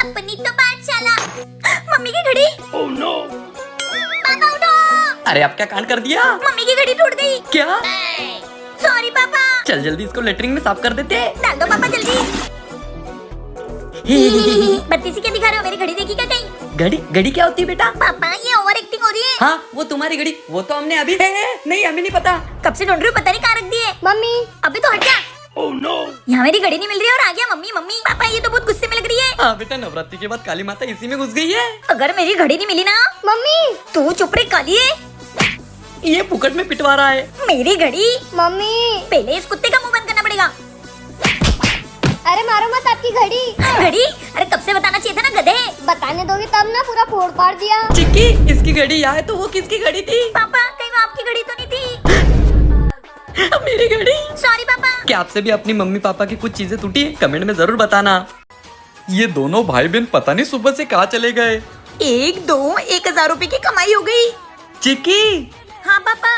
अपनी तो पाठशाला। मम्मी की घड़ी। Oh no. पापा उठो। अरे आप क्या कांड कर दिया? मम्मी की घड़ी टूट गई। क्या? सॉरी पापा। चल जल्दी इसको लेटरिन में साफ कर देते। डाल दो पापा जल्दी। बत्ती से क्या दिखा रहे हो? मेरी घड़ी देखी क्या कहीं? घड़ी? घड़ी क्या होती है बेटा? पापा ये ओवर एक्टिंग हो रही है। हाँ वो तुम्हारी घड़ी, वो तो हमने अभी नहीं हमें नहीं पता। कब से ढूंढ रही हूँ, पता नहीं कहाँ रख दी है। मम्मी अभी तो हट जा। Oh no. यहाँ मेरी घड़ी नहीं मिल रही है और आ गया मम्मी। मम्मी पापा ये तो बहुत गुस्से में लग रही है। हाँ बेटा, नवरात्रि के बाद काली माता इसी में घुस गई है। अगर मेरी घड़ी नहीं मिली ना मम्मी तू चुप रही काली है। ये फुकट में पिटवा रहा है। मेरी घड़ी। मम्मी पहले इस कुत्ते का मुंह बंद करना पड़ेगा। अरे मारो मत आपकी घड़ी। घड़ी? अरे कब से बताना चाहिए था ना गधे। बताने दोगे तब ना, पूरा फोड़ पाड़ दिया। चिक्की इसकी घड़ी यहाँ है तो वो किसकी घड़ी थी? पापा कहीं वो आपकी घड़ी तो नहीं थी? मेरी घड़ी। सॉरी पापा। क्या आपसे भी अपनी मम्मी पापा की कुछ चीजें टूटी है? कमेंट में जरूर बताना। ये दोनों भाई बहन पता नहीं सुबह से कहाँ चले गए। 1,000 रुपए की कमाई हो गई। चिक्की। हाँ पापा।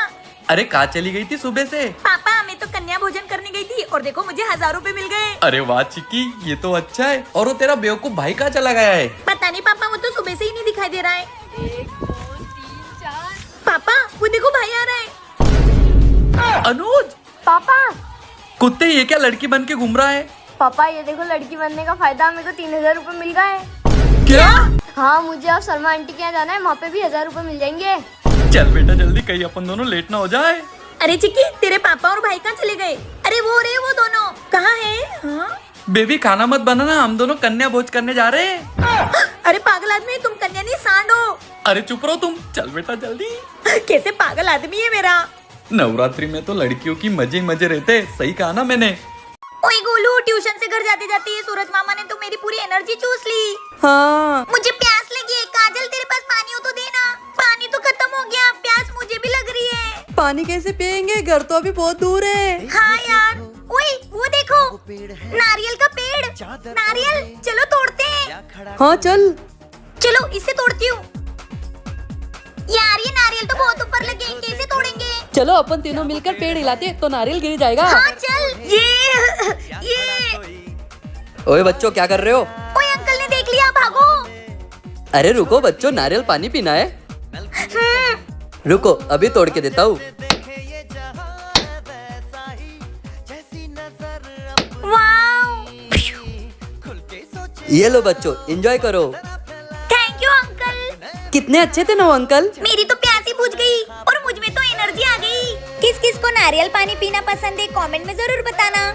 अरे कहाँ चली गई थी सुबह से? पापा मैं तो कन्या भोजन करने गई थी और देखो मुझे 1,000 रुपए मिल गए। अरे वाह चिक्की, ये तो अच्छा है। और वो तेरा बेवकूफ भाई कहाँ चला गया है? पता नहीं पापा, वो तो सुबह से ही नहीं दिखाई दे रहा है। 1 2 3 4। पापा वो देखो भाई आ रहा है। अनुज। पापा। कुत्ते ये क्या लड़की बन के घूम रहा है? पापा ये देखो लड़की बनने का फायदा, मेरे को 3,000 रुपए मिल गए। क्या? हाँ मुझे अब शर्मा आंटी के यहाँ जाना है, वहाँ पे भी 1,000 रुपए मिल जाएंगे। चल बेटा जल्दी, कहीं अपन दोनों लेट ना हो जाए। अरे चिक्की तेरे पापा और भाई कहाँ चले गए? अरे वो दोनों कहाँ है? हाँ? बेबी खाना मत बनाना, हम दोनों कन्या भोज करने जा रहे हैं। अरे पागल आदमी, तुम कन्या नहीं सांड हो। अरे चुप रहो तुम। चल बेटा जल्दी। कैसे पागल आदमी है मेरा। नवरात्रि में तो लड़कियों की मजे ही मजे रहते। सही कहा ना मैंने? ओए गोलू, ट्यूशन से घर जाते जाते ये सूरज मामा ने तो मेरी पूरी एनर्जी चूस ली। हाँ। मुझे प्यास लगी है। काजल तेरे पास पानी हो तो देना। पानी तो खत्म हो गया, प्यास मुझे भी लग रही है। पानी कैसे पियेंगे, घर तो अभी बहुत दूर है। हाँ यार। ओए वो देखो नारियल का पेड़। नारियल चलो तोड़ते हैं। हाँ चल। चलो इससे तोड़ती हूँ। यार ये नारियल तो बहुत ऊपर लगे, कैसे तोड़ेंगे? चलो अपन तीनों मिलकर पेड़ हिलाते तो नारियल गिर जाएगा। हाँ चल। ये ओए बच्चों क्या कर रहे हो? ओए अंकल ने देख लिया, भागो। अरे रुको बच्चों, नारियल पानी पीना है। रुको अभी तोड़ के देता हूँ। वाओ। ये लो बच्चों, एंजॉय करो। Thank you uncle. कितने अच्छे थे ना वो अंकल। मेरी तो प्यास ही बुझ गई और मुझ में तो एनर्जी आ गई। किस किस को नारियल पानी पीना पसंद है कमेंट में जरूर बताना।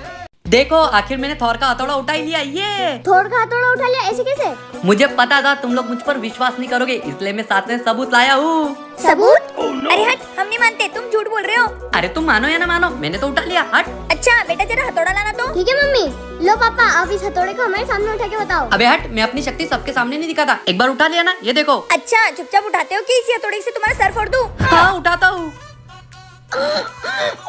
देखो आखिर मैंने थॉर का हथौड़ा उठा ही लिया। ये थोड़ का हथौड़ा उठा लिया, ऐसे कैसे? मुझे पता था तुम लोग मुझ पर विश्वास नहीं करोगे, इसलिए मैं साथ में सबूत लाया हूँ। सबूत? अरे हट, हम नहीं मानते, तुम झूठ बोल रहे हो। अरे तुम मानो या ना मानो, मैंने तो उठा लिया। हट। अच्छा बेटा जरा हथौड़ा लाना तो। ठीक है मम्मी। लो पापा आप इस हथौड़े को हमारे सामने उठा के बताओ। अबे हट, मैं अपनी शक्ति सबके सामने नहीं दिखाता। एक बार उठा लिया ना, ये देखो। अच्छा चुपचाप उठाते हो कि इसी हथौड़े से तुम्हारा सर फोड़ दूं? हाँ उठाता हूँ।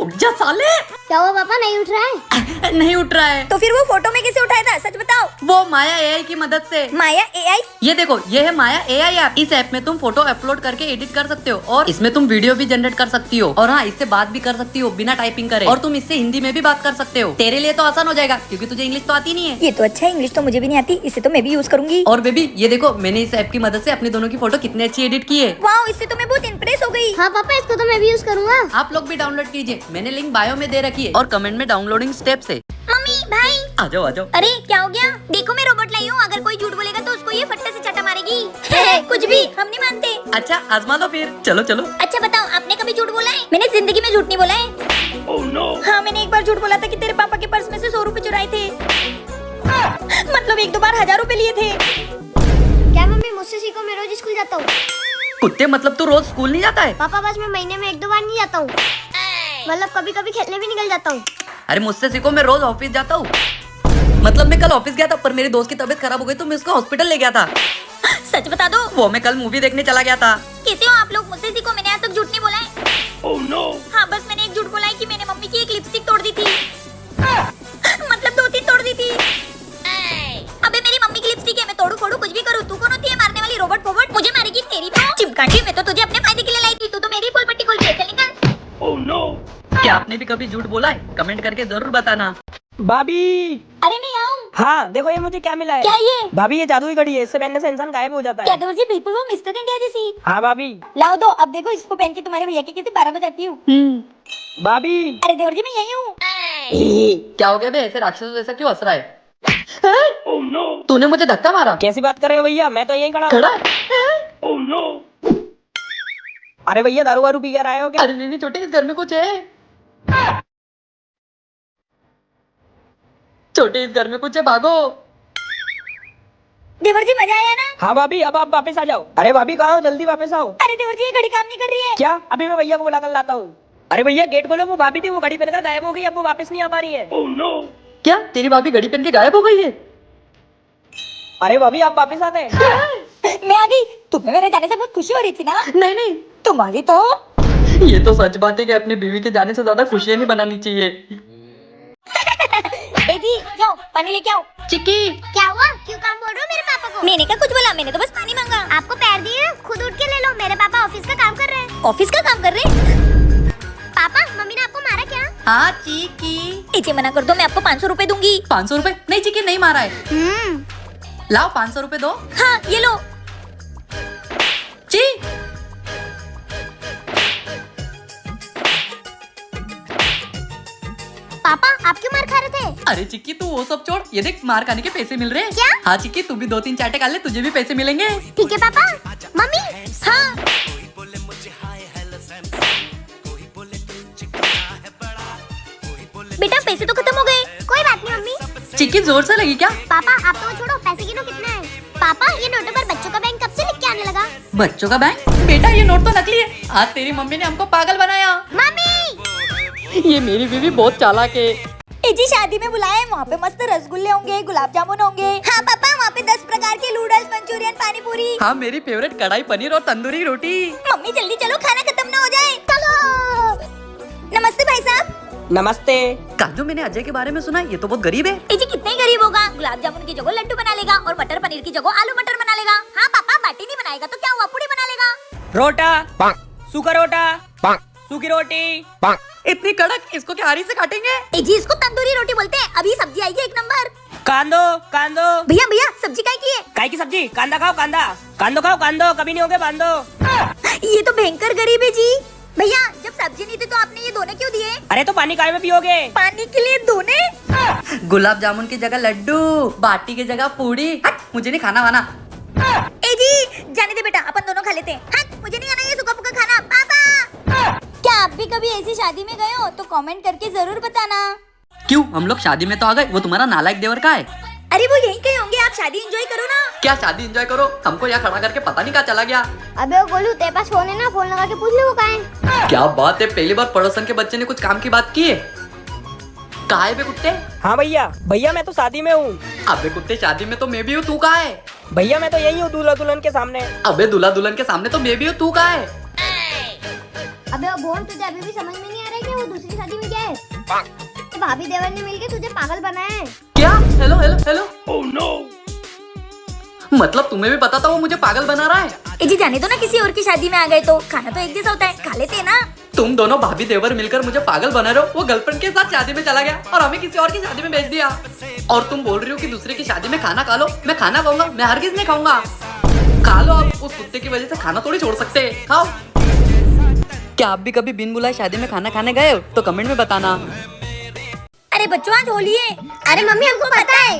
उठ जा साले। क्या हुआ पापा, नहीं उठ रहा है? नहीं उठ रहा है। तो फिर वो फोटो में कैसे उठाया था, सच बताओ। वो माया एआई की मदद से। माया एआई? ये देखो, ये है माया एआई ऐप। इस ऐप में तुम फोटो अपलोड करके एडिट कर सकते हो और इसमें तुम वीडियो भी जनरेट कर सकती हो। और हाँ, इससे बात भी कर सकती हो बिना टाइपिंग करे। और तुम इससे हिंदी में भी बात कर सकते हो। तेरे लिए तो आसान हो जाएगा क्योंकि तुझे इंग्लिश तो आती नहीं है। ये तो अच्छा है, इंग्लिश तो मुझे भी नहीं आती, इसे तो मैं भी यूज करूंगी। और बेबी ये देखो, मैंने इस ऐप की मदद से अपनी दोनों की फोटो कितनी अच्छी एडिट की है। वाओ, इससे तो मैं बहुत इम्प्रेस हो गई। हाँ पापा, इसको तो मैं भी यूज करूंगा। आप लोग भी डाउनलोड कीजिए, मैंने लिंक बायो में दे रखी है और कमेंट में डाउनलोडिंग स्टेप है। मम्मी भाई आ जाओ आ जाओ। अरे क्या हो गया? देखो मैं रोबोट लाई हूँ, अगर कोई झूठ बोलेगा तो उसको ये फट्टे से चाटा मारेगी। कुछ भी, हम नहीं मानते। अच्छा आजमा दो फिर। चलो चलो। अच्छा बताओ, आपने कभी झूठ बोला है? मैंने जिंदगी में झूठ नहीं बोला है। oh, no. हाँ मैंने एक बार झूठ बोला था कि तेरे पापा के पर्स में से 100 रुपए चुराए थे। मतलब 1-2 बार 1,000 रुपए लिए थे। क्या मम्मी मुझसे सीखो, मैं रोज स्कूल जाता हूँ। कुत्ते मतलब तू रोज स्कूल नहीं जाता है? पापा बस मैं महीने में 1-2 बार नहीं जाता हूँ, मतलब कभी कभी खेलने भी निकल जाता हूँ। अरे मुझसे सीखो, मैं रोज ऑफिस जाता हूँ। मतलब मैं कल ऑफिस गया था पर मेरी दोस्त की तबीयत खराब हो गई तो मैं उसको हॉस्पिटल ले गया था। सच बता दो। वो मैं कल मूवी देखने चला गया था। कैसे हो आप लोग? मुझसे सीखो, मैंने आज तक झूठ नहीं बोला है। oh, no. हाँ बस मैंने एक झूठ बोला है कि मैंने मम्मी की एक लिपस्टिक तोड़ दी थी। मतलब 2-3 तोड़ दी थी। अबे मेरी मम्मी की लिपस्टिक है, मैं तोड़ू फोड़ू कुछ भी करूँ। तू कौन होती है मारने वाली? रोबोट फोबट मुझे मारेगी तेरी तो। चिमकांडी, मैं तो तुझे अपने फायदे के लिए लाई थी, तू तो मेरी पोल पट्टी खोल के चल निकल। क्या आपने भी कभी झूठ बोला है? कमेंट करके जरूर बताना। भाभी। अरे मैं आऊँ। हाँ देखो ये मुझे क्या मिला है। क्या ये? भाभी ये जादुई घड़ी है, इससे पहनने से इंसान गायब हो जाता क्या है। देवर जी, बिल्कुल वो मिस्टर इंडिया जैसी। हाँ भाभी। लाओ दो, अब देखो इसको पहन के तुम्हारे भैया की कैसे 12 बजाती हूँ। भाभी। अरे देवर जी मैं यही हूँ। क्या हो गया बे, ऐसे राक्षस जैसा क्यों हंस रहा है? तूने मुझे धक्का मारा? कैसी बात कर रहे हो भैया, मैं तो यही खड़ा हूँ। खड़ा है? अरे भैया दारू वारू पी कर आए हो क्या? अरे नहीं छोटे, इस घर में कुछ है। छोटे, इस घर में कुछ है, भागो। देवर जी मजा आया ना? हाँ भाभी, अब आप वापस आ जाओ। अरे भाभी कहाँ हो, जल्दी वापस आओ। अरे देवर जी ये घड़ी काम नहीं कर रही है। क्या? अभी मैं भैया को बुला कर लाता हूँ। अरे भैया गेट खोलो, वो भाभी थी, वो घड़ी पहनकर गायब हो गई, अब वो वापस नहीं आ पा रही है। क्या तेरी भाभी घड़ी पहन के गायब हो गई है? अरे भाभी आप वापस आ गए। मैं आ गई। तुम्हें मेरे जाने से बहुत खुशी हो रही थी ना? नहीं नहीं, तुम्हारी तो। ये तो सच बात है कि अपनी बीवी के जाने से ज्यादा खुशियां नहीं बनानी चाहिए। ए जी जाओ पानी लेके आओ। चिक्की, क्या हुआ? क्यों काम बोल रहे हो मेरे पापा को? मैंने क्या कुछ बोला, मैंने तो बस पानी मांगा। आपको पैर दिए ना, खुद उठ के ले लो। मेरे पापा ऑफिस का काम कर रहे हैं। ऑफिस का काम कर रहे हैं? पापा मम्मी ने आपको मारा क्या? हाँ चिक्की। इसे मना कर दो, मैं आपको 500 रुपए दूंगी। 500 रुपए? नहीं चिक्की, नहीं मारा है। लाओ 500 रुपए दो। हाँ ये लो। ची, पापा आप क्यों मार खा रहे थे? अरे चिक्की तू वो सब छोड़, ये देख मार खाने के पैसे मिल रहे हैं। क्या? हाँ चिक्की, तू भी 2-3 चाटे खा ले, तुझे भी पैसे मिलेंगे। ठीक है पापा। मम्मी हाँ बेटा पैसे तो खत्म हो गए। कोई बात नहीं मम्मी। चिक्की जोर से लगी क्या? पापा आप तो वो छोड़ो, पैसे गिनो कितना है। पापा ये नोटों पर बच्चों का बैंक कब से लिख के आने लगा? बच्चों का बैंक? बेटा ये नोट तो नकली है। आज तेरी मम्मी ने हमको पागल बनाया। मम्मी ये मेरी बीवी बहुत चालाक है। ए जी शादी में बुलाए, वहाँ पे मस्त रसगुल्ले होंगे, गुलाब जामुन होंगे। हाँ पापा वहाँ पे 10 प्रकार के नूडल्स, मंचूरियन, पानी पूरी। हाँ मेरी फेवरेट कढ़ाई पनीर और तंदूरी रोटी। मम्मी जल्दी चलो, खाना खत्म ना हो जाए। चलो। नमस्ते भाई साहब। नमस्ते। काजू, मैंने अजय के बारे में सुना है, ये तो बहुत गरीब है। ए जी कितने गरीब होगा, गुलाब जामुन की जगह लड्डू बना लेगा और मटर पनीर की जगह आलू मटर बना लेगा। हाँ पापा बाटी नहीं बनाएगा तो क्या हुआ, पूड़ी बना लेगा। रोटा, सूखा रोटा, सूखी रोटी। इतनी कड़क, इसको क्या हारी से काटेंगे? ए जी इसको तंदूरी रोटी बोलते हैं। अभी सब्जी आएगी एक नंबर। कांदो कांदो। भैया भैया सब्जी काय की है? काय की सब्जी? कांदा खाओ कांदा। कांदो खाओ कांदो, कभी नहीं होगे बांधो। ये तो भयंकर गरीब है जी। भैया जब सब्जी नहीं थी तो आपने ये दोने क्यों दिए? अरे तो पानी काय में पियोगे? पानी के लिए दोने? गुलाब जामुन की जगह लड्डू, बाटी की जगह पूड़ी। हट, मुझे नहीं खाना वाना। ए जी जाने दे बेटा, अपन दोनों खा लेते हैं। हट, मुझे नहीं आना ये सूखा फूका खाना। पापा क्या आप भी कभी ऐसी शादी में गए हो तो कमेंट करके जरूर बताना। क्यों, हम लोग शादी में तो आ गए, वो तुम्हारा नालायक देवर का है। अरे वो यहीं कहीं होंगे, आप शादी एंजॉय करो ना। क्या शादी एंजॉय करो, हमको यहाँ खड़ा करके पता नहीं कहाँ चला गया। अबे वो गोलू तेरे पास फोन है ना, फोन लगा के पूछ ले वो कहाँ है। क्या बात है, पहली बार पड़ोसन के बच्चे ने कुछ काम की बात की है। कहाँ है बे कुत्ते? हाँ भैया, भैया मैं तो शादी में हूँ। अबे कुत्ते, शादी में तो मैं भी हूँ, तू कहाँ है? भैया मैं तो यही हूँ, दूल्हा दुल्हन के सामने। अबे दूल्हा दुल्हन के सामने तो मैं भी हूँ, तू कहाँ है? अबे वो बोल, तुझे अभी भी समझ में नहीं आ रहा है कि वो दूसरी शादी में क्या है? भाभी देवर ने मिलके तुझे पागल बनाया है। क्या? Hello hello hello. Oh no. मतलब तुम्हें भी पता था वो मुझे पागल बना रहा है? ए जी जाने दो ना, किसी और की शादी में आ गए तो खाना तो एक जैसा होता है, खा लेते हैं ना। तुम दोनों भाभी देवर मिलकर मुझे पागल बना रहे हो। वो गर्लफ्रेंड के साथ शादी में चला गया और हमें किसी और की शादी में भेज दिया। और तुम बोल रही हो कि दूसरे की शादी में खाना खा लो। मैं खाना खाऊंगा? मैं हरगिज नहीं खाऊंगा। खा लो, आप उस कुत्ते की वजह से खाना थोड़ी छोड़ सकते हैं, खाओ। क्या आप भी कभी बिन बुलाए शादी में खाना खाने गए हो तो कमेंट में बताना। अरे बच्चों आज होली है। अरे मम्मी हमको पता है।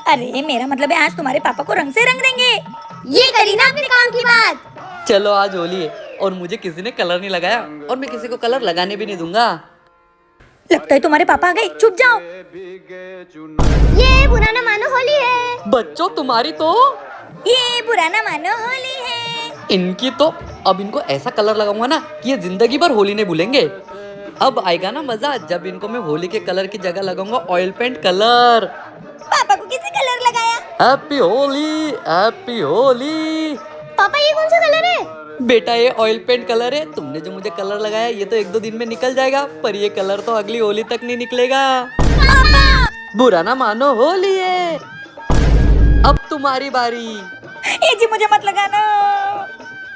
अरे मेरा मतलब है आज तुम्हारे पापा को रंग से रंग देंगे। ये करी ना अपने काम की बात। चलो आज होली है और मुझे किसी ने कलर नहीं लगाया और मैं किसी को कलर लगाने भी नहीं दूंगा। लगता है तुम्हारे पापा आ गए, चुप जाओ। ये बुरा ना मानो होली है। बच्चों तुम्हारी तो, ये बुरा ना मानो होली है। इनकी तो अब इनको ऐसा कलर लगाऊंगा ना कि ये जिंदगी भर होली नहीं भूलेंगे। अब आएगा ना मजा जब इनको मैं होली के कलर की जगह लगाऊंगा ऑयल पेंट कलर। पापा को किसी कलर लगाया? Happy Holi, happy Holi. पापा ये कौन सा कलर है? बेटा ये ऑयल पेंट कलर है। तुमने जो मुझे कलर लगाया ये तो 1-2 दिन में निकल जाएगा, पर ये कलर तो अगली होली तक नहीं निकलेगा। पापा बुरा ना मानो, होली है। अब तुम्हारी बारी। ए जी मुझे मत लगाना।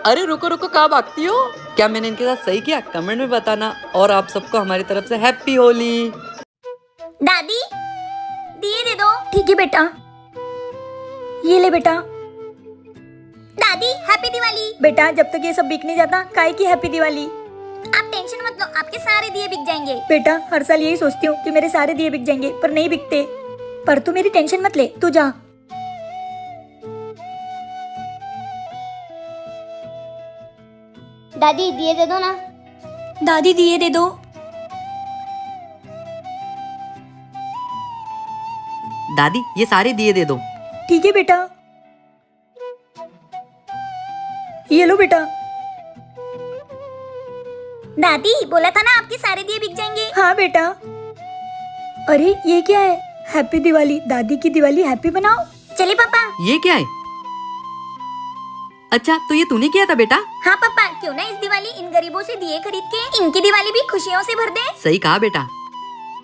अरे रुको रुको, कहाँ भागती हो? क्या मैंने इनके साथ सही किया? कमेंट में बताना। और आप सबको हमारी तरफ से हैप्पी होली। दादी दिए दे दो। ठीक है बेटा, ये ले बेटा। दादी हैप्पी दिवाली। बेटा जब तक ये सब बिक नहीं जाता काहे की हैप्पी दिवाली। आप टेंशन मत लो, आपके सारे दिए बिक जाएंगे। बेटा हर साल यही सोचती हूँ कि मेरे सारे दिए बिक जाएंगे, पर नहीं बिकते। पर तू मेरी टेंशन मत ले, तू जा। दादी दिए दे दो ना। दादी दिए दे दो। दादी ये सारे दिए दे दो। ठीक है बेटा, ये लो बेटा। दादी बोला था ना आपके सारे दिए बिक जाएंगे। हाँ बेटा। अरे ये क्या है? हैप्पी दिवाली। दादी की दिवाली हैप्पी बनाओ। चले पापा। ये क्या है? अच्छा तो ये तूने किया था बेटा? हाँ पापा, क्यों ना इस दिवाली इन गरीबों से दिए खरीद के इनकी दिवाली भी खुशियों से भर दे। सही कहा बेटा।